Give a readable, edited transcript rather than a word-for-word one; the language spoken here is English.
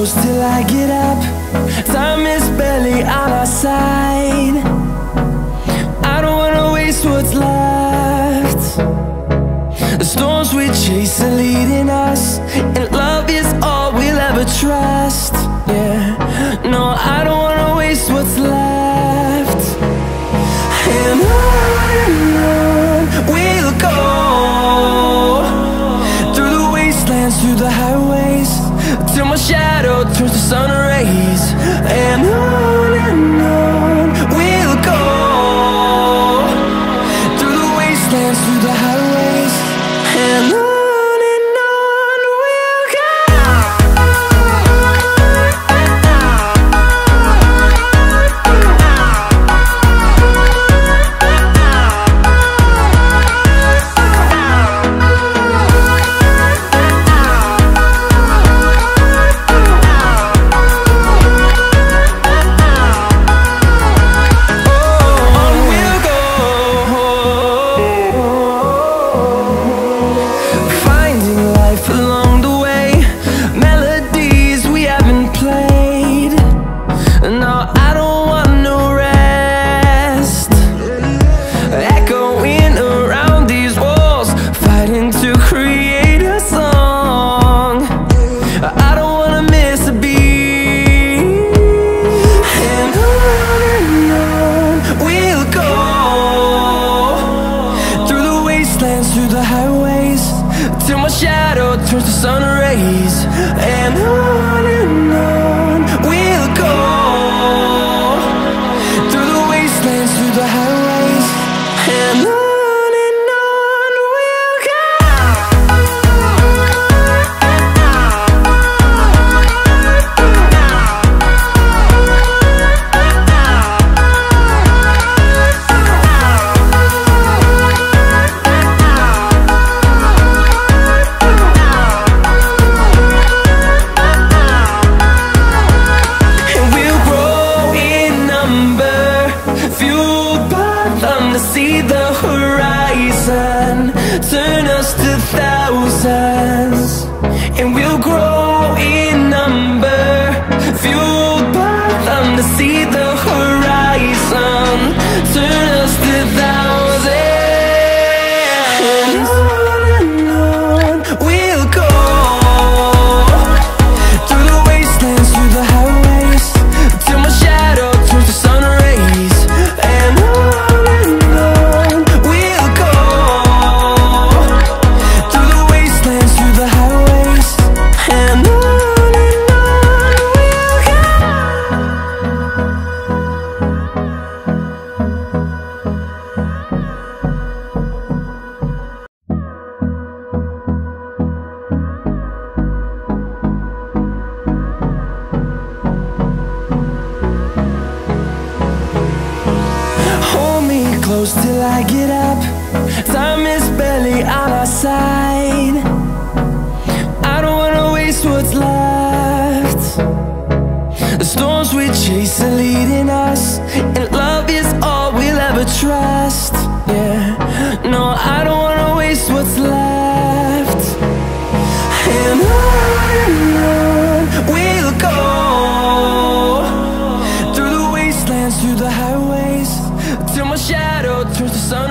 close till I get up. Time is barely on our side. I don't wanna waste what's left. The storms we chase are leading us, and love is all we'll ever trust. Yeah, no, I don't wanna waste what's left. And on we'll go, through the wastelands, through the highways, till my shadow turns to sun rays. And on we'll go, through the wastelands, through the highways, and on we'll go. Through the highways, till my shadow turns to sun rays. And on we'll go, through the wastelands, through the highways, and on we'll go. See the horizon turn us to thousands, and we'll grow in number, fueled by them. To see the horizon turn us to thousands, and on we'll go, through the wastelands, through the highways, till my shadow turns to sun rays. And close till I get up. Time is barely on our side. I don't wanna waste what's left. The storms we chase are leading us, and love is all we'll ever trust. Yeah, no, I don't wanna waste what's left. And on we'll go, through the wastelands, through the highways, till my shadow turns to sun